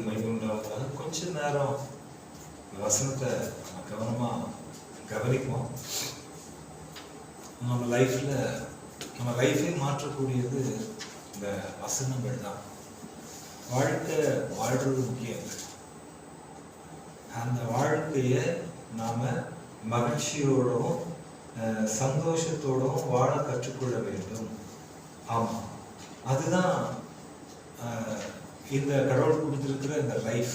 மகிமை உண்டாவதாக. கொஞ்ச நேரம் வசனத்தை கவனமாக கவனிப்போம். நம்ம லைஃபே மாற்றக்கூடியது இந்த வசனங்கள் தான். வாழ்க்கை வாழ்றது முக்கியம். அந்த வாழ்க்கையை நாம் மகிழ்ச்சியோடவும் சந்தோஷத்தோடவும் வாழ கற்றுக்கொள்ள வேண்டும். ஆமாம், அதுதான் இந்த கடவுள் கொடுத்துருக்கிற இந்த லைஃப்.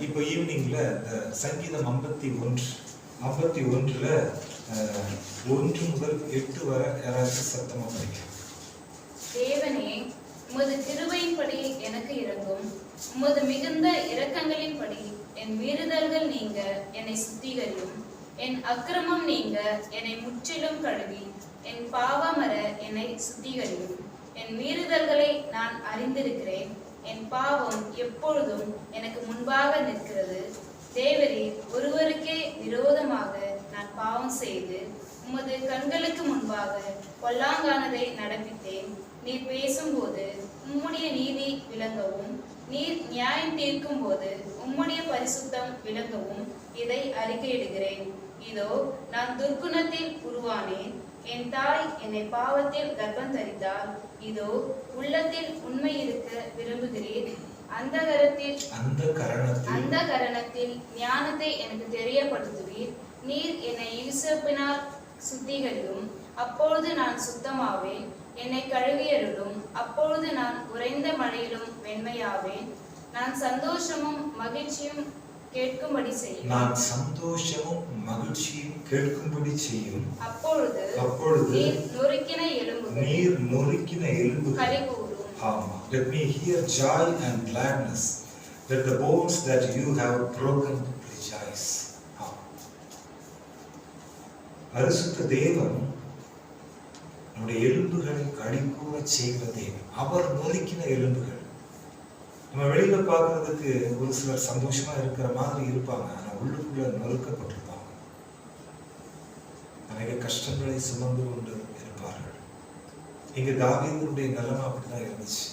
இப்போ ஈவினிங்ல இந்த சங்கீதம் 51 1 முதல் 8 வரை யாராச்சும் சத்தமா படிக்கும். தேவனே, உமது கிருபையின்படி எனக்கு இரங்கும். உமது மிகுந்த இரக்கங்களின்படி என் மீறுதல்கள் நீங்க என்னை சுத்திகரியும். என் அக்கிரமம் நீங்க என்னை முற்றிலும் கழுவி என் பாவமற என்னை சுத்திகரியும். என் மீறுதல்களை நான் அறிந்திருக்கிறேன். என் பாவம் எப்பொழுதும் எனக்கு முன்பாக நிற்கிறது. தேவரீர் ஒருவருக்கே விரோதமாக நான் பாவம் செய்து உமது கண்களுக்கு முன்பாக பொல்லாங்கானதை நடப்பித்தேன். நீர் பேசும்போது உம்முடைய நீதி விளங்கவும், நீர் நியாயம் தீர்க்கும் போது உம்முடைய பரிசுத்தம் விளங்கவும் இதை அறிக்கையிடுகிறேன். இதோ நான் துர்க்குணத்தில் உருவானேன். என் தாய் என்னை பாவத்தில் கர்ப்பம் தரித்தாள். இதோ உள்ளத்தில் உண்மை இருக்க விரும்புகிறேன். அந்த கரணத்தில் ஞானத்தை எனக்கு தெரியப்படுத்துவீர். நீர் என்னை ஈசப்பினால் சுத்திகரியும், அப்பொழுது நான் சுத்தமாவேன். என்னை கழுவியருளும், அப்பொழுது நான் உறைந்த மழையிலும் வெண்மையாவேன். நான் சந்தோஷமும் மகிழ்ச்சியும் கேட்கும்படி செய்யும். அப்பொழுது நீர் நொறுக்கின எலும்புகள் களிகூரும். Let me hear joy and gladness, that the bones that you have broken rejoice. பரிசுத்த தேவன் நம்முடைய எலும்புகளை களிகூற செய்கிற தேவன். அவர் நொறுக்கின எலும்புகள். நம்ம வெளியில பார்க்கறதுக்கு ஒரு சிலர் சந்தோஷமா இருக்கிற மாதிரி இருப்பாங்க, ஆனா உள்ளுக்குள்ள நொறுக்கப்பட்டிருப்பாங்க. அநேக கஷ்டங்களை சுமந்து கொண்டு இருப்பார்கள். இங்க தாவீதுடைய நிலைமை அப்படிதான் இருந்துச்சு.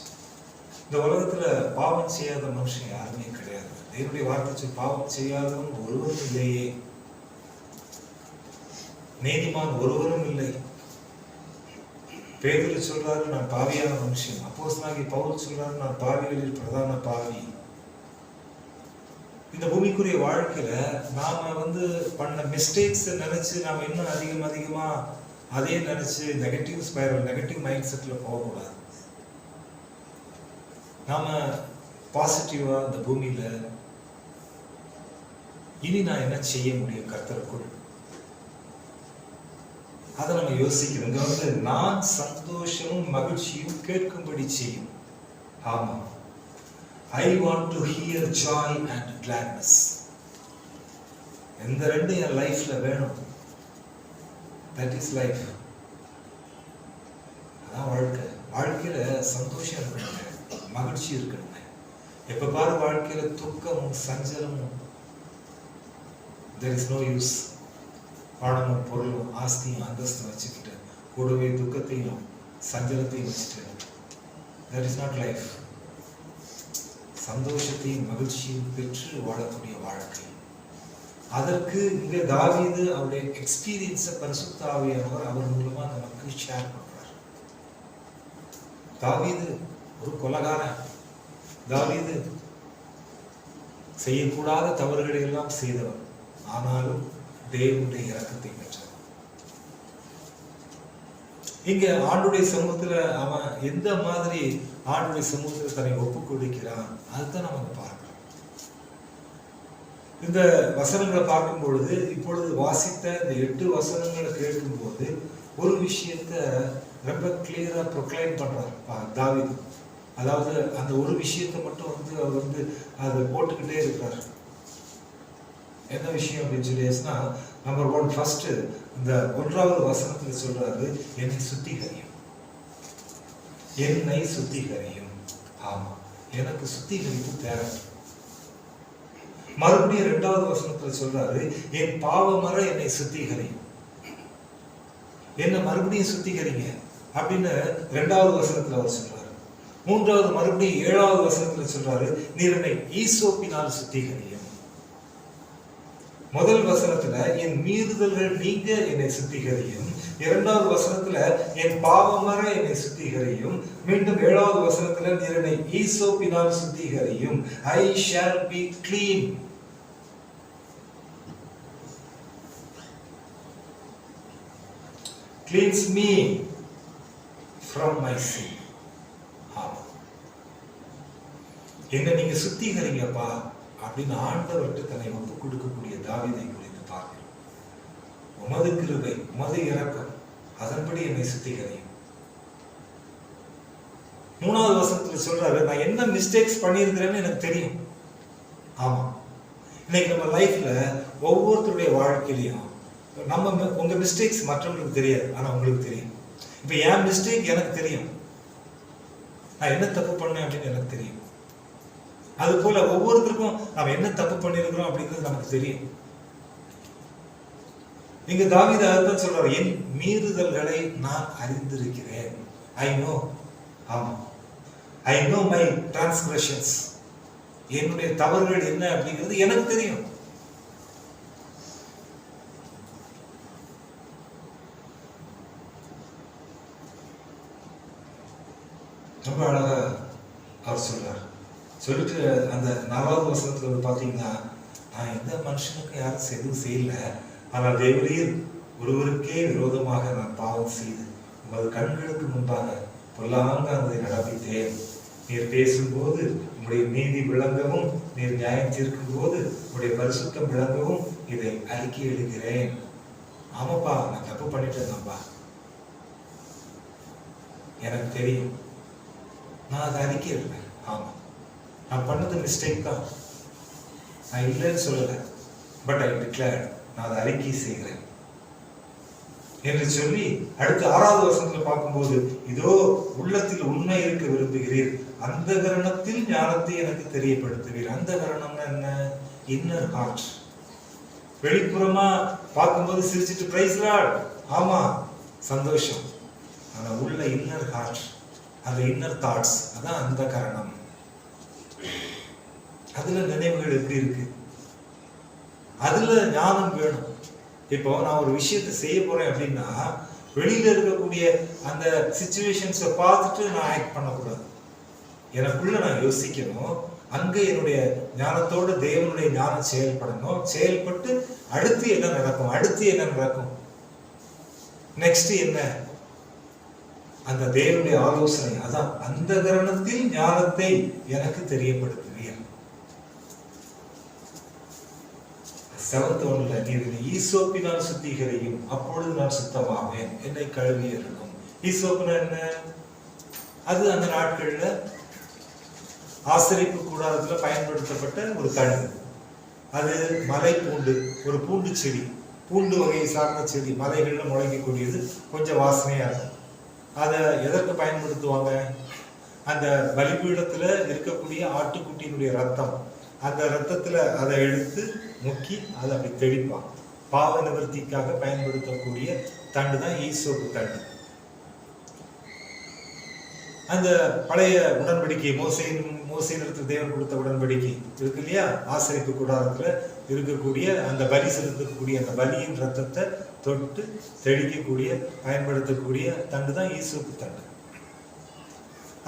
இந்த உலகத்துல பாவம் செய்யாத மனுஷன் யாருமே கிடையாது. தேவனுடைய வார்த்தை பாவம் செய்யாதவன் ஒருவரும் இல்லையே, நீதிமான் ஒருவரும் இல்லை. பேதுரு சொல்றாரு, நான் பாவியான மனுஷன். அப்போஸ்தலனாகிய பவுல் சொல்றாரு, நான் பாவிகளில் பிரதான பாவி. இந்த பூமிக்குரிய வாழ்க்கையில நாம பண்ண மிஸ்டேக்ஸ் நினைச்சு நாம இன்னும் அதிகமா அதே நினைச்சு நெகட்டிவ் ஸ்பைரல், நெகட்டிவ் மைண்ட் செட்ல போகக்கூடாது. நாம பாசிட்டிவா இந்த பூமியில இனி நான் என்ன செய்ய முடியும் கர்த்தருக்குள், அதை நம்ம யோசிக்கிறோம். நான் சந்தோஷமும் மகிழ்ச்சியும் கேட்கும்படி செய்யும். ஆமா, I want to hear joy and gladness. இந்த ரெண்டு என் லைஃப்ல வேணும். That is life. அதான் வாழ்க்கை. வாழ்க்கையில சந்தோஷம் இருக்கணுங்க, மகிழ்ச்சி இருக்கணுங்க. எப்ப பாரு வாழ்க்கையில துக்கமும் சஞ்சலமும், there is no use. பணமும் பொருளும் ஆஸ்தியும் அந்தஸ்தும் வச்சுக்கிட்டு கூடவே துக்கத்தையும் சஞ்சலத்தையும் வச்சுட்டு, that is not life. சந்தோஷத்தையும் மகிழ்ச்சியும் பெற்று வாழக்கூடிய வாழ்க்கை. அதற்கு இங்க தாவீது அவருடைய எக்ஸ்பீரியன்ஸை பரிசுத்த ஆவியானவர் அவர் மூலமா நமக்கு ஷேர் பண்றார். தாவீது ஒரு கொலைகாரன். தாவீது செய்யக்கூடாத தவறுகளை எல்லாம் செய்தவர். ஆனாலும் தேவனுடைய இரக்கத்தை பெற்றார். இங்க ஆண்டுடைய சமூகத்துல அவன் எந்த மாதிரி ஆண்டுடைய சமூகத்துல தன்னை ஒப்புக் கொடுக்கிறான், அதுதான் நம்ம பார்க்கிறோம். இந்த வசனங்களை பார்க்கும் பொழுது, இப்பொழுது வாசித்த இந்த 8 வசனங்களை கேட்கும் போது ஒரு விஷயத்த ரொம்ப கிளியரா ப்ரொக்ளைம் பண்றார் தாவீது. அதாவது அந்த ஒரு விஷயத்தை மட்டும் அவர் அதை போட்டுக்கிட்டே இருக்கிறார். என்ன விஷயம் அப்படின்னு சொல்லியாச்சுன்னா, நம்பர் 1 ஃபர்ஸ்ட் இந்த 1வது வசனத்துல சொல்றாரு, என்னை சுத்திகரியும், என்னை சுத்திகரியும். ஆமா, எனக்கு சுத்திகரிப்பு தேவை. மறுபடியும் 2வது வசனத்துல சொல்றாரு, என் பாவமற என்னை சுத்திகரியும். என்ன மறுபடியும் சுத்திகரிங்க அப்படின்னு 2வது வசனத்துல அவர் சொல்றாரு. மூன்றாவது மறுபடியும் 7வது வசனத்துல சொல்றாரு, நீர் என்னை ஈசோப்பினால் சுத்திகரியும். முதல் வசனத்துல என் மீறுதல்கள் நீங்க என்னை சுத்திகரியும். 2வது வசனத்துல என் பாவமற என்னை சுத்திகரியும். மீண்டும் 7வது வசனத்துல நீர் என்னை ஈசோப்பினால் சுத்திகரியும். I shall be clean. Cleanse me from my sin. என்ன நீங்க சுத்திகரிங்கப்பா அப்படின்னு ஆண்டவர்கிட்ட தன்னை ஒப்பு கொடுக்கக்கூடிய தாவீதை குறித்து பார்க்கிறோம். உமது கிருபை, உமது இரக்கம், அதன்படி என்னை சுத்திகரியும். 3வது வசனத்துல சொல்றாரு, நான் என்ன மிஸ்டேக்ஸ் பண்ணியிருக்கிறேன்னு எனக்கு தெரியும். ஆமா, இன்னைக்கு நம்ம லைஃப்ல ஒவ்வொருத்தருடைய வாழ்க்கையிலையும் உங்க மிஸ்டேக்ஸ் மற்றவங்களுக்கு தெரியாது, ஆனா உங்களுக்கு தெரியும். இப்ப என் மிஸ்டேக் எனக்கு தெரியும், நான் என்ன தப்பு பண்ணேன் அப்படின்னு எனக்கு தெரியும். அது போல ஒவ்வொருத்தருக்கும் நாம் என்ன தப்பு பண்ணிருக்கிறோம் அப்படிங்கிறது நமக்கு தெரியும். இங்க தாவீது அதான் சொல்றாரு, என் மீறுதல்களை நான் அறிந்திருக்கிறேன். I know. ஆமா, ஐ நோ மை டிரான்ஸ்கிரஷன்ஸ். என்னுடைய தவறுகள் என்ன அப்படிங்கிறது எனக்கு தெரியும். ரொம்ப அழகா அவர் சொல்றார். சொல்லிட்டு அந்த 4வது வசனத்துல வந்து பாத்தீங்கன்னா, நான் எந்த மனுஷனுக்கு யாரும் எதுவும் செய்யல, ஆனால் தேவரீர் ஒருவருக்கே விரோதமாக நான் பாவம் செய்து உமது கண்களுக்கு முன்பாக பொல்லாங்கானதை நடப்பித்தேன். நீர் பேசும்போது உங்களுடைய நீதி விளங்கவும், நீர் நியாயம் தீர்க்கும் போது உங்களுடைய பரிசுத்தம் விளங்கவும் இதை அறிக்கை எழுகிறேன். ஆமாப்பா, நான் தப்பு பண்ணிட்டேன்ப்பா, எனக்கு தெரியும், நான் அதை அறிக்கை எழுதுறேன். ஆமா, நான் பண்ணது மிஸ்டேக் தான், நான் இல்லைன்னு சொல்லல, பட் ஐ டிக்ளேர், நான் அதை அறிக்கை செய்கிறேன் என்று சொல்லி அடுத்து 6வது வசனத்துல பார்க்கும்போது, இதோ உள்ளத்தில் உண்மை இருக்க விரும்புகிறீர், அந்த கரணத்தில் ஞானத்தை எனக்கு தெரியப்படுத்துவீர். அந்த கரணம்னா என்ன? Inner heart. வெளிப்புறமா பார்க்கும்போது சிரிச்சிட்டு பிரைஸ் லார்ட், ஆமா சந்தோஷம், ஆனா உள்ள இன்னர் ஹார்ட், அந்த இன்னர் தாட்ஸ், அதான் அந்த கரணம். அதுல நினைவுகள் எப்படி இருக்கு, அதுல ஞானம் வேணும். இப்போ நான் ஒரு விஷயத்தை செய்ய போறேன் அப்படின்னா, வெளியில இருக்கக்கூடிய அந்த சிச்சுவேஷன்ஸை பார்த்துட்டு நான் ஆக்ட் பண்ணக்கூடாது. எனக்குள்ள நான் யோசிக்கணும், அங்க என்னுடைய ஞானத்தோட தேவனுடைய ஞானம் செயல்படணும். செயல்பட்டு அடுத்து என்ன நடக்கும், அடுத்து என்ன நடக்கும், நெக்ஸ்ட் என்ன, அந்த தேவனுடைய ஆலோசனை. அதான் அந்த கரணத்தில் ஞானத்தை எனக்கு தெரியப்படுத்துவீர். 7th ஒன்றுல நீர் ஈசோப்பினால் சுத்திகரியும், அப்பொழுது நான் சுத்தமாவேன், என்னை கழுவி இருக்கும். ஈசோப்புனா என்ன? அது அந்த நாட்கள்ல ஆசரிப்பு கூடாரத்துல பயன்படுத்தப்பட்ட ஒரு தண்டு. அது மலை பூண்டு, ஒரு பூண்டு செடி, பூண்டு வகையை சார்ந்த செடி, மலைகள்ல முளைக்கக்கூடியது, கொஞ்சம் வாசனையா இருக்கும். அதை எதற்கு பயன்படுத்துவாங்க? அந்த பலிபீடத்துல இருக்கக்கூடிய ஆட்டுக்குட்டியினுடைய ரத்தம், அந்த ரத்தத்துல அதை எடுத்து முக்கி அதை அப்படி தெளிப்பான். பாவ நிவர்த்திக்காக பயன்படுத்தக்கூடிய தண்டு தான் ஈசோப்பு தண்டு. அந்த பழைய உடன்படிக்கை, மோசேயினிடத்தில் தேவன் கொடுத்த உடன்படிக்கை இருக்கு இல்லையா, ஆசரிப்பு கூடாரத்துல இருக்கக்கூடிய அந்த பலி செலுத்தக்கூடிய அந்த பலியின் ரத்தத்தை தொட்டு தெளிக்கக்கூடிய பயன்படுத்தக்கூடிய தண்டு தான் ஈசோப்பு தண்டு.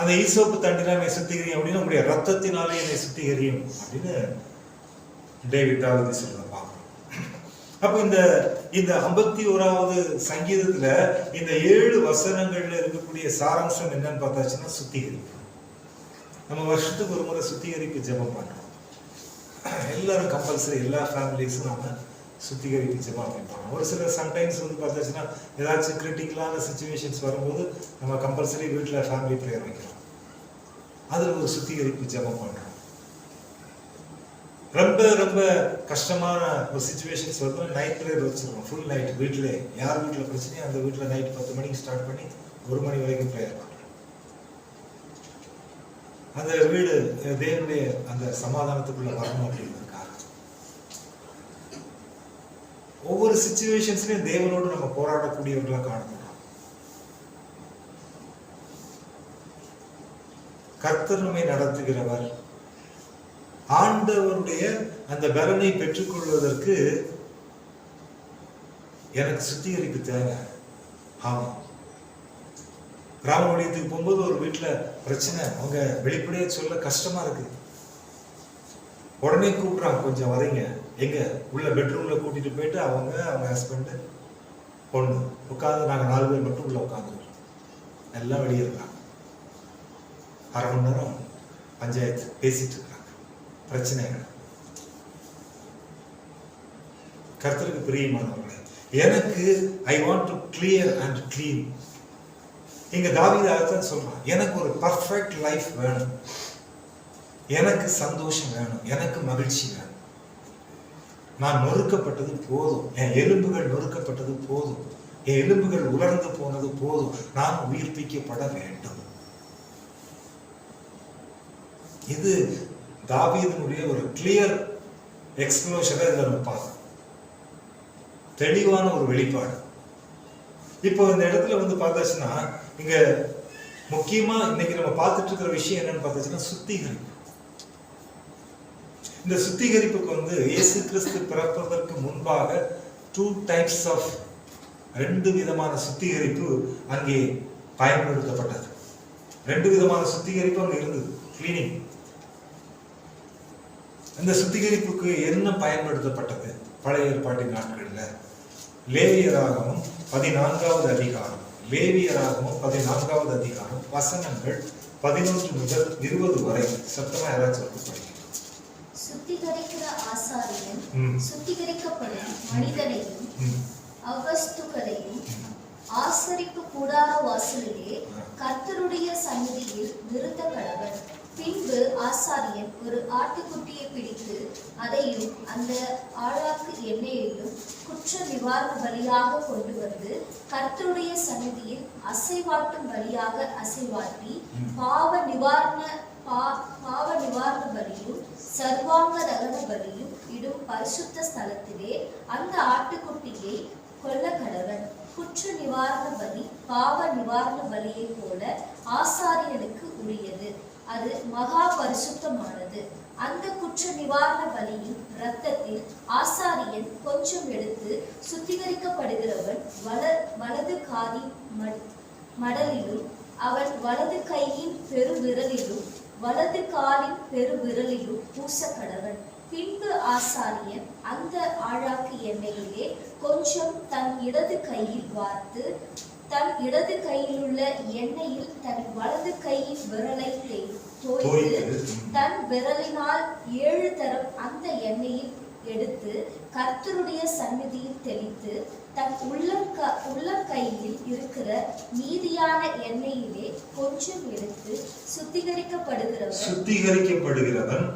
அந்த ஈசோப்பு தண்டினால் என்னை சுத்திகரியும் அப்படின்னு, உங்களுடைய ரத்தத்தினாலே என்னை சுத்திகரியும் அப்படின்னு டேவிட் தாவீது சொல்ற பார்க்கணும். அப்ப இந்த 51வது சங்கீதத்துல இந்த 7 வசனங்கள்ல இருக்கக்கூடிய சாராம்சம் என்னன்னு பார்த்தாச்சுன்னா, சுத்திகரிப்பு. நம்ம வருஷத்துக்கு ஒரு முறை சுத்திகரிப்பு ஜெபம் பண்றோம். எல்லாரும் கம்பல்சரி, எல்லா ஃபேமிலிஸும் நம்ம சுத்திகரிப்பு ஜெபம் வைப்பாங்க. ஒரு சில சம்டைம்ஸ் வந்து பார்த்தாச்சுன்னா ஏதாச்சும் கிரிட்டிக்கலான சுச்சுவேஷன்ஸ் வரும்போது நம்ம கம்பல்சரி வீட்டில் ஃபேமிலி ப்ரேயர் வைக்கிறோம். அதில் ஒரு சுத்திகரிப்பு ஜெபம் பண்றோம். ரொம்ப ரொம்ப கஷ்டமான ஒரு சுச்சுவேஷன்ஸ் வந்து நைட் ப்ரேயர் வச்சிருக்கோம். ஃபுல் நைட் வீட்டிலே, யார் வீட்டில் பிரச்சனையோ அந்த வீட்டில் நைட் 10 மணிக்கு ஸ்டார்ட் பண்ணி 1 மணி வரைக்கும் ப்ரேயர் பண்ணுறோம். அந்த வீடு தேவனுடைய அந்த சமாதானத்துக்குள்ள வரணும் அப்படிங்கிறதுக்காக. ஒவ்வொரு சிச்சுவேஷன்ஸ்லயும் தேவனோடு நம்ம போராடக்கூடியவர்களாக காணப்படுறோம். கர்த்தர் நம்மை நடத்துகிறவர். ஆண்டவருடைய அந்த பலனை பெற்றுக்கொள்வதற்கு எனக்கு சுத்திகரிப்பு தேவை. ஆமா, கிராம ஊழியத்துக்கு போகும்போது ஒரு வீட்டுல பிரச்சனை, அவங்க வெளிப்படையா சொல்ல கஷ்டமா இருக்கு. உடனே கூப்பிடுறாங்க, கொஞ்சம் வரீங்க, எங்க உள்ள பெட்ரூம்ல கூட்டிட்டு போயிட்டு அவங்க ஹஸ்பண்ட் பொண்ணு உட்காந்து, நாங்க 4 பேர் மட்டும் உள்ள உட்காந்துருக்கோம், எல்லாம் வெளியே இருக்காங்க. அரை மணி நேரம் பஞ்சாயத்து பேசிட்டு இருக்காங்க, பிரச்சனைகள். கர்த்தருக்கு பிரியமானவர்களே, எனக்கு I want to clear and clean. இங்க தாவீது அதைத்தான் சொல்றான், எனக்கு ஒரு பர்ஃபெக்ட் லைஃப் வேணும், எனக்கு சந்தோஷம் வேணும், எனக்கு மகிழ்ச்சி வேணும். நான் நொறுக்கப்பட்டது போதும், என் எலும்புகள் நொறுக்கப்பட்டது போதும், என் எலும்புகள் உலர்ந்து போனது போதும், நான் உயிர்ப்பிக்கப்பட வேண்டும். இது தாவீதினுடைய ஒரு கிளியர் எக்ஸ்பிளோஷனை இதில் நம்ம பார்க்கணும், தெளிவான ஒரு வெளிப்பாடு. இப்போ இந்த இடத்துல வந்து பார்த்தாச்சுன்னா, இங்க முக்கியமா இன்னைக்கு நம்ம பார்த்துட்டு இருக்கிற விஷயம் என்னன்னு பார்த்தாச்சுன்னா சுத்திகரிப்பு. இந்த சுத்திகரிப்புக்கு வந்து இயேசு கிறிஸ்து பிறப்பதற்கு முன்பாக 2 types ஆஃப் 2 விதமான சுத்திகரிப்பு அங்கே பயன்படுத்தப்பட்டது. 2 விதமான சுத்திகரிப்பு அங்கே இருந்தது, கிளீனிங். இந்த சுத்திகரிப்புக்கு என்ன பயன்படுத்தப்பட்டது? பழைய ஏற்பாட்டின் நாட்களில் லேவியராகமம் 14வது அதிகாரம், லேவியராகமம் 14வது அதிகாரம் வசனங்கள் 11 முதல் 20 வரை. சத்தமா யாராச்சும் படிங்க. சுத்திகரிக்கிற ஆசாரியன் சுத்திகரிக்கப்படும் மனிதனையும் அவஸ்துக்களையும் ஆசரிப்பு கூடார வாசலிலே கர்த்தருடைய சந்நிதியில் நிறுத்த கடவன். பின்பு ஆசாரியன் ஒரு ஆட்டுக்குட்டியை பிடித்து அதையும் அந்த ஆழாக்கு எண்ணெயையும் குற்ற நிவாரண பலியாக கொண்டு வந்து கர்த்தருடைய சந்நிதியில் அசைவாட்டும் பலியாக அசைவாட்டி பாவ நிவாரண பலியும் சர்வாங்க தகன பலியும் இடும் பரிசுத்த ஸ்தலத்திலே அந்த ஆட்டுக்குட்டியை கொல்ல கடவன். குற்ற நிவாரண பலி பாவ நிவாரண பலியை போல ஆசாரியனுக்கு உரியது, அது மகா பரிசுத்தமானது. அந்த குற்ற நிவாரண பலியின் இரத்தத்தில் ஆசாரியன் கொஞ்சம் எடுத்து சுத்திகரிக்கப்படுகிறவன் வலது காதி மடலிலும் அவன் வலது கையின் பெருவிரலிலும் வலது காலின் பெருவிரலிலும் பூச கடவன். பின்பு ஆசாரியன் அந்த ஆழாக்கு எண்ணெயிலே கொஞ்சம் தன் இடது கையில் வார்த்து தன் இடது கையிலுள்ள எண்ணெயில் தன் வலது கையின் விரலை தோய்த்து தன் விரலினால் 7 தரம் அந்த எண்ணெயில் எடுத்து கர்த்தருடைய சந்நிதியில் தெளித்து தன் உள்ளங்கையில் இருக்கிற மீதியான எண்ணெயிலே கொஞ்சம் எடுத்து சுத்திகரிக்கப்படுகிறவன்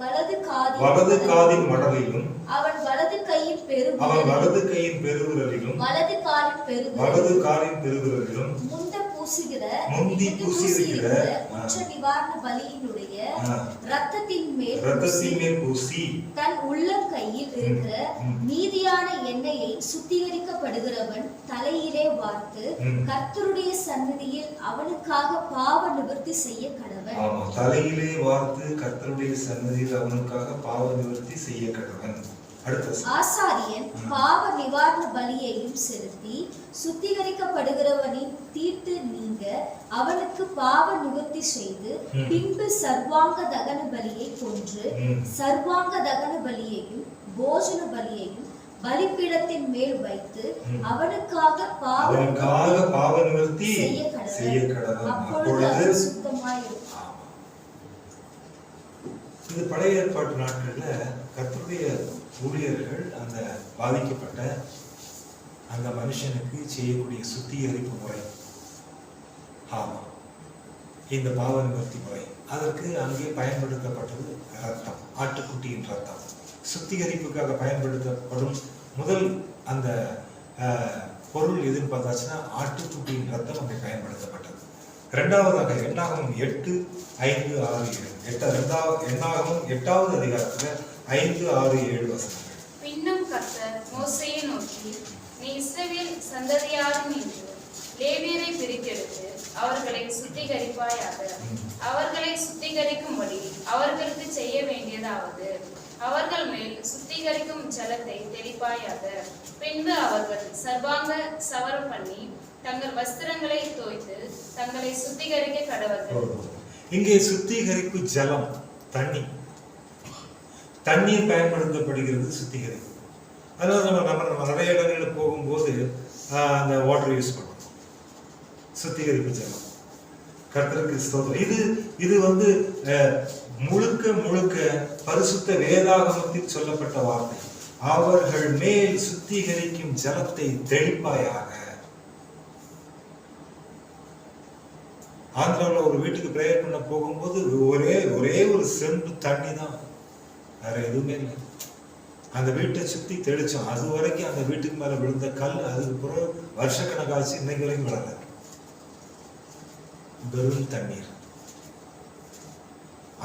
வலது காதின் மடலிலும் அவன் வலது கையின் பெருவிரலிலும் வலது காலின் பெருவிரலிலும் முந்தி பூசுகிற குற்ற நிவாரண பலியினுடைய இரத்தத்தின் மேல் பூசி தன் உள்ளங்கையில் இருக்கிற மீதியான எண்ணெயை சுத்திகரிக்கப்படுகிறவன் தலையிலே வார்த்து கர்த்தருடைய சந்நிதியில் அவனுக்காக பாவ நிவர்த்தி செய்ய கடவன். தலையிலே வார்த்து கர்த்தருடைய சந்நிதியில் அவனுக்காக பாவ நிவர்த்தி செய்ய கடவன். ஆசாரியன் பாவ நிவாரண பலியையும் செலுத்தி சுத்திகரிக்கப்படுகிறவனின் தீட்டு நீங்க அவனுக்கு பாவ நிவர்த்தி செய்து பின்பு சர்வாங்க தகன பலியை கொன்று சர்வாங்க தகன பலியையும் போஜன பலியையும் பலிபீடத்தின் மேல் வைத்து அவனுக்காக பாவ நிவர்த்தி செய்ய கடவன். அப்பொழுது சுத்தமாயிருக்கும். இது பழைய ஏற்பாட்டு நாட்கள்ல கர்த்தருடைய ஊழியர்கள் அந்த பாதிக்கப்பட்ட அந்த மனுஷனுக்கு செய்யக்கூடிய சுத்திகரிப்பு முறை, ஆமா, இந்த பாவ நிவர்த்தி முறை. அதற்கு அங்கே பயன்படுத்தப்பட்டது ரத்தம், ஆட்டுக்குட்டியின் ரத்தம். சுத்திகரிப்புக்காக பயன்படுத்தப்படும் முதல் அந்த பொருள் எதுன்னு பார்த்தாச்சுன்னா ஆட்டுக்குட்டியின் ரத்தம் அங்கே பயன்படுத்தப்பட்டது. இரண்டாவதாக எண்ணாகமம் 8:5-6-7 எண்ணாகமம் 8வது அதிகாரத்துல 5-6-7 வசனங்கள். பின்னும் கர்த்தர் மோசேயை நோக்கி, நீ இஸ்ரவேல் சந்ததியாரும் என்று லேவியரை பிரித்தெடுத்து அவர்களை சுத்திகரிப்பாயாக. அவர்களை சுத்திகரிக்கும்படி அவர்களுக்கு செய்ய வேண்டியதாவது, அவர்கள் மேல் சுத்திகரிக்கும் ஜலத்தை தெளிப்பாயாக. பின்பு அவர்கள் சர்வாங்க சவரம் பண்ணி தங்கள் வஸ்திரங்களை தோய்த்து தங்களை சுத்திகரிக்க கடவர்கள். இங்கே சுத்திகரிப்பு ஜலம், தண்ணீர் பயன்படுத்தப்படுகிறது சுத்திகரிப்பு. அதனால நம்ம நிறைய இடங்களில் போகும்போது அந்த வாட்டர் யூஸ் பண்ணுறோம், சுத்திகரிப்பு ஜலம். கர்த்தருக்கு ஸ்தோத்திரம். இது வந்து முழுக்க பரிசுத்த வேதாகமத்தில் சொல்லப்பட்ட வார்த்தை. அவர்கள் மேல் சுத்திகரிக்கும் ஜலத்தை தெளிப்பாயாக. ஆந்திராவில் ஒரு வீட்டுக்கு பிரேயர் பண்ண போகும்போது ஒரே ஒரு செம்பு தண்ணி தான், வேற எதுவுமே இல்லை. அந்த வீட்டை சுத்தி தெளிச்சோம். அது வரைக்கும் அந்த வீட்டுக்கு மேல விழுந்த கல், அதுக்கு பிறகு வருஷக்கணக்காச்சு, இன்னைக்கு வரைக்கும் விழல. வெறும் தண்ணீர்.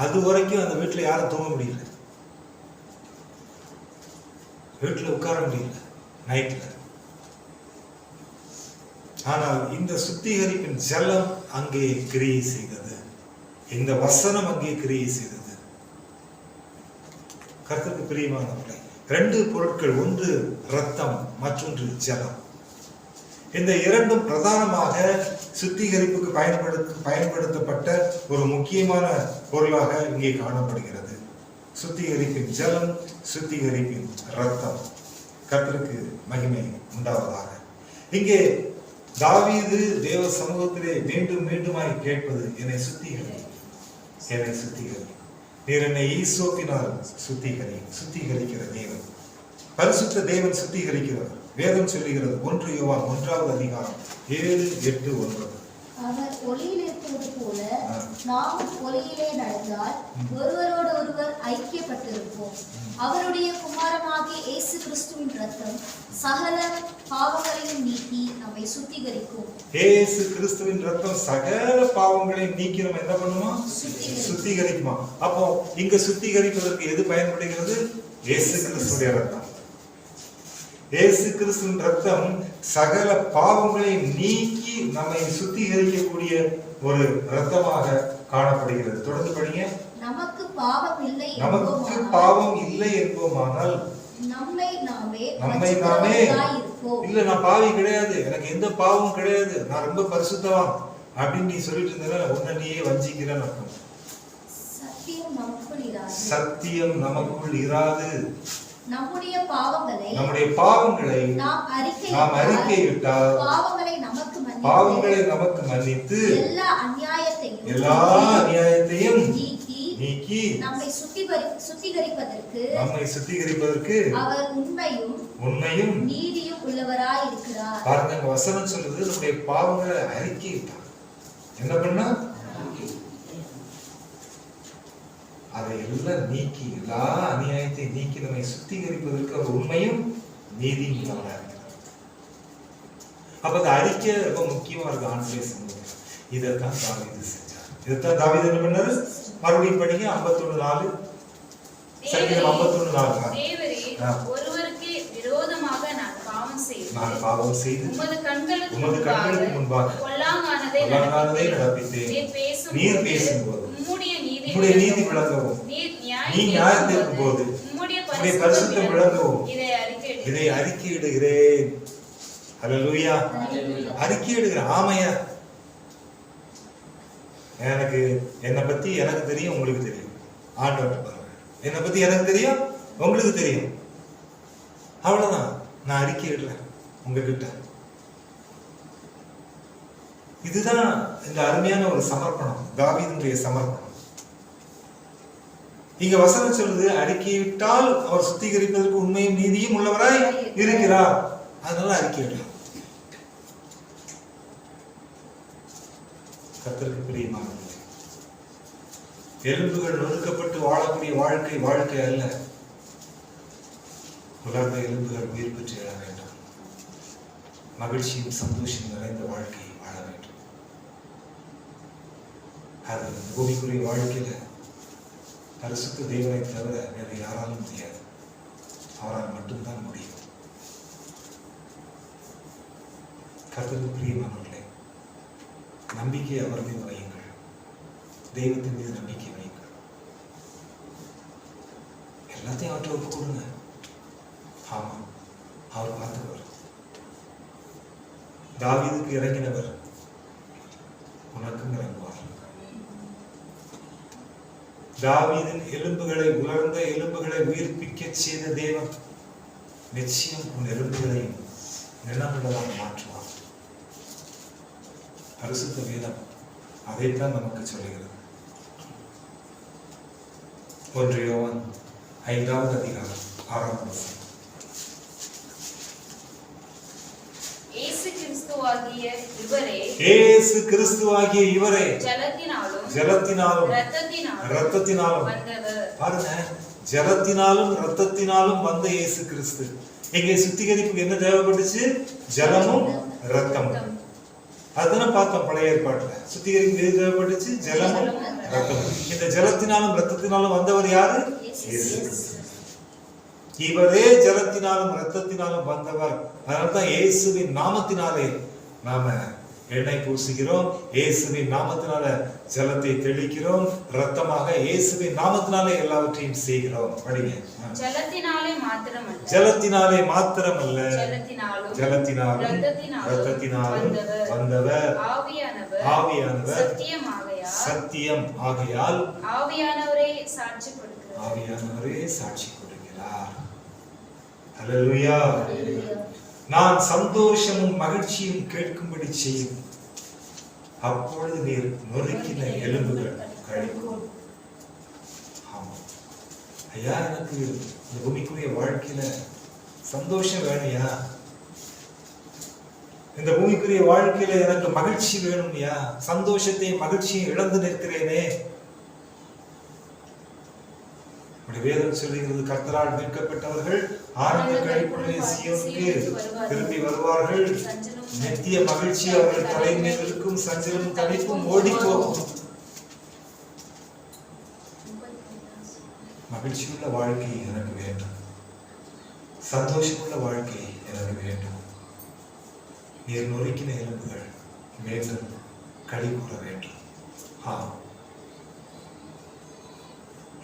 அது வரைக்கும் அந்த வீட்டுல யாரும் தூங்க முடியல, வீட்டுல உட்கார முடியல நைட்ல. ஆனால் இந்த சுத்திகரிப்பின் ஜலம் அங்கே கிரியை செய்தது, இந்த வசனம் அங்கே கிரியை செய்தது. கர்த்தருக்கு பிரியமானவர்களே, 2 பொருட்கள், ஒன்று இரத்தம், மற்றொன்று ஜலம். இந்த இரண்டும் பிரதானமாக சுத்திகரிப்புக்கு பயன்படுத்தப்பட்ட ஒரு முக்கியமான பொருளாக இங்கே காணப்படுகிறது. சுத்திகரிப்பின் ஜலம், சுத்திகரிப்பின் இரத்தம். கர்த்தருக்கு மகிமை உண்டாவதாக. இங்கே தாவீது தேவ சமூகத்திலே மீண்டுமாய் கேட்பது, என்னை சுத்திகரி, என்னை சுத்திகரி. நீர் என்னை ஈசோப்பினால் சுத்திகரிக்கிற தேவன், பரிசுத்த தேவன் சுத்திகரிக்கிறவர். வேதம் சொல்லுகிறது, 1 யோவான் 1வது அதிகாரம் 7, 8, 9. அவர் ஒளியில் இருப்பது போல நாம் ஒளியிலே நடந்தால் ஒருவரோடு ஒருவர் ஐக்கியப்பட்டிருப்போம். அவருடைய குமாரனாகிய இயேசு கிறிஸ்துவின் இரத்தம் சகல பாவங்களையும் நீக்கி நம்மை சுத்திகரிக்கும். இயேசு கிறிஸ்துவின் இரத்தம் சகல பாவங்களையும் நீக்கி நம்ம என்ன பண்ணுமா? சுத்திகரிக்குமா. அப்போ இங்க சுத்திகரிப்பதற்கு எது பயன்படுகிறது? இயேசு கிறிஸ்துவின் இரத்தம். இயேசு கிறிஸ்துவின் இரத்தம் சகல பாவங்களை நீக்கி நம்மை சுத்திகரிக்கக்கூடிய ஒரு இரத்தமாக காணப்படுகிறது. தொடர்ந்து படிங்க. நமக்கு பாவம் இல்லை என்போமானால் நம்மை நாமே இல்ல, நான் பாவி கிடையாது, எனக்கு எந்த பாவமும் கிடையாது, நான் ரொம்ப பரிசுத்தவான் அப்படின்னு நீ சொல்லிட்டு இருந்தல, உன்னை நீயே வஞ்சிக்கிறேன்னு அர்த்தம். சத்தியம் நமக்குள் இராது. நம்முடைய பாவங்களை நாம் அறிக்கையிட்டால் பாவங்களை நமக்கு மன்னித்து எல்லா அநியாயத்தையும் நீக்கி நம்மை சுத்திகரிப்பதற்கு அவர் உண்மையும் நீதியும் உள்ளவராய் இருக்கிறார். பாருங்க, வசனம் சொல்லுது, நம்முடைய பாவங்களை அறிக்கையிட்டார். என்ன பண்ணா? அதை எல்லாம் நீக்கி, எல்லா அநியாயத்தை நீக்கி நம்மை சுத்திகரிப்பதற்கு அவர் உண்மையும் நீதியும் உள்ளவராக இருக்கிறார். அப்ப அந்த அறிக்கை ரொம்ப முக்கியமா இருக்கு. ஆண்டவரே சமூகம் இதைத்தான் தாவீது செஞ்சார். இதைத்தான் தாவீது என்ன பண்ணாரு? மறுபடியும் படிங்க. 51:4 சங்கீதம் 51:4. தேவரே, ஒருவருக்கு விரோதமாக நான் பாவம் செய்து உமது கண்களுக்கு முன்பாக பொல்லாங்கானதை நடப்பித்தேன். நீர் பேசும்போது உம்முடைய நீதி விளங்கவும், நீ நியாயம் தீர்க்கும் போது உம்முடைய பரிசுத்தம் விளங்கவும் இதை அறிக்கையிடுகிறேன். ஹல்லேலூயா. அறிக்கையிடுகிறேன். ஆமையா, என்னை பத்தி எனக்கு தெரியும், உங்களுக்கு தெரியும். ஆண்டவர் பாருங்க, என்னை பத்தி எனக்கு தெரியும், உங்களுக்கு தெரியும். அவ்வளவுதான். நான் அறிக்கையிடுறேன் உங்ககிட்ட. இதுதான் இந்த அருமையான ஒரு சமர்ப்பணம், தாவீதுடைய சமர்ப்பணம். இங்க வசனம் சொல்லுது, அறிக்கையிட்டால் அவர் சுத்திகரிப்பதற்கு உண்மையும் நீதியும் உள்ளவராய் இருக்கிறார். அதனால அறிக்கையிடலாம். கர்த்தருக்கு பிரியமானவர்களே, எலும்புகள் நொறுக்கப்பட்டு வாழக்கூடிய வாழ்க்கை அல்ல. உலர்ந்த எலும்புகள் உயிர் பெற்று எழ வேண்டும். மகிழ்ச்சியும் சந்தோஷம் நிறைந்த வாழ்க்கையை வாழ வேண்டும். அது பூமிக்குரிய வாழ்க்கையில பரிசுத்த தேவனை தவிர வேறு யாராலும் முடியாது. அவரால் மட்டும்தான் முடியும். கர்த்தருக்கு பிரியமானவர்களே, நம்பிக்கை அவர் மீது வையுங்கள். தெய்வத்தின் மீது நம்பிக்கை வைங்க. எல்லாத்தையும் அவர்கிட்ட ஒப்பு கொடுங்க. ஆமா, அவர் பார்த்தவர். தாவீதுக்கு இறங்கினவர் உனக்கும் இறங்குவார். தாவீதின் எலும்புகளை, உலர்ந்த எலும்புகளை உயிர்ப்பிக்க செய்த தேவன் நிச்சயம் உன் எலும்புகளையும் நிலமுள்ளதாக மாற்றுவார். பரிசுத்த வேதம் அதைத்தான் நமக்கு சொல்லுகிறது. 1 யோவான் 5வது அதிகாரம் 6வது வசனம். இயேசு கிறிஸ்துவாகிய இவரே, இயேசு கிறிஸ்துவாகிய இவரே ஜலத்தினாலும் இரத்தத்தினாலும் வந்தவர். பாருங்க, ஜலத்தினாலும் இரத்தத்தினாலும் வந்த இயேசு கிறிஸ்து. இங்கே சுத்திகரிப்புக்கு என்ன தேவைப்பட்டுச்சு? ஜலமும் இரத்தமும். அதுதான் பார்த்தோம் பழைய ஏற்பாட்டுல. சுத்திகரிப்புக்கு எது தேவைப்பட்டுச்சு? ஜலமும் இரத்தமும். இந்த ஜலத்தினாலும் இரத்தத்தினாலும் வந்தவர் யாரு? இயேசு கிறிஸ்து. இவரே ஜலத்தினாலும் இரத்தத்தினாலும் வந்தவர். அதனால்தான் இயேசுவின் நாமத்தினாலே நாம எண்ணெய் பூசுகிறோம், இயேசுவின் நாமத்தினால ஜலத்தை தெளிக்கிறோம், இரத்தமாக இயேசுவின் நாமத்தினாலே எல்லாவற்றையும் செய்கிறோம். படிங்க. ஜலத்தினாலே மாத்திரமல்ல, ஜலத்தினாலும் இரத்தத்தினாலும் வந்தவர் ஆவியானவர் சத்தியம் ஆகையால் ஆவியானவரே சாட்சி கொடுக்கிறார். அல்லேலூயா. நான் சந்தோஷமும் மகிழ்ச்சியும் கேட்கும்படி செய்யும், அப்பொழுது நீர் நொறுக்கின எலும்புகள் கழிக்கும். ஆமா ஐயா, எனக்கு இந்த பூமிக்குரிய வாழ்க்கையில சந்தோஷம் வேணும்யா, இந்த பூமிக்குரிய வாழ்க்கையில எனக்கு மகிழ்ச்சி வேணும்யா. சந்தோஷத்தையும் மகிழ்ச்சியும் இழந்து நிற்கிறேனே. வேதம் சொல்லுகிறது, கர்த்தரால் மீட்கப்பட்டவர்கள் ஆனந்த களிப்புடனே சீயோனுக்கு திரும்பி வருவார்கள். நித்திய மகிழ்ச்சி அவர்கள் தலைமையில் இருக்கும், சஞ்சலம் தவிப்பும் ஓடி போகும். மகிழ்ச்சியுள்ள வாழ்க்கை எனக்கு வேண்டும், சந்தோஷமுள்ள வாழ்க்கை எனக்கு வேண்டும். நீர் நொறுக்கின எலும்புகள் மீண்டும் களி கூற வேண்டும்.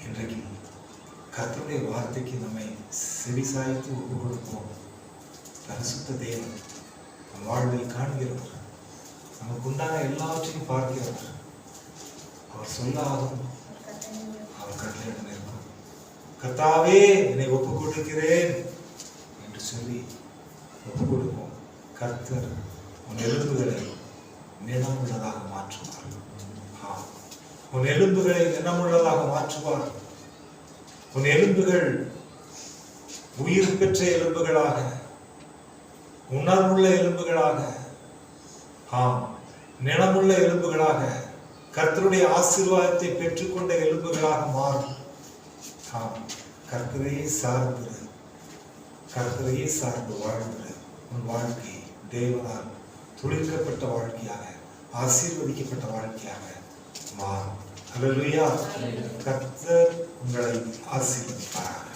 இன்றைக்கு கர்த்தருடைய வார்த்தைக்கு நம்மை செவிசாய்த்து ஒப்பு கொடுப்போம். பரிசுத்த தேவன் நம் வாழ்வில் காண்கிறவர், நமக்கு உண்டான எல்லாவற்றையும் பார்க்கிறவர். அவர் சொல்லாகும், அவர் கட்டளையிட இருக்கும். கர்த்தாவே, என்னை ஒப்பு கொடுக்கிறேன் என்று சொல்லி ஒப்பு கொடுப்போம். கர்த்தர் உன் எலும்புகளை நினமுள்ளதாக மாற்றுவார். உன் எலும்புகளை நினமுள்ளதாக மாற்றுவார். உன் எலும்புகள் உயிர் பெற்ற எலும்புகளாக, உணர்வுள்ள எலும்புகளாக, நினமுள்ள எலும்புகளாக, கர்த்தருடைய ஆசீர்வாதத்தை பெற்றுக்கொண்ட எலும்புகளாக மாறும். கர்த்தரையே சார்ந்து வாழ்ந்து உன் வாழ்க்கை தேவனால் துளிர்க்கப்பட்ட வாழ்க்கையாக, ஆசீர்வதிக்கப்பட்ட வாழ்க்கையாக மாறும். அல்லேலூயா. கர்த்தர் உங்களை ஆசீர்வதிப்பார்.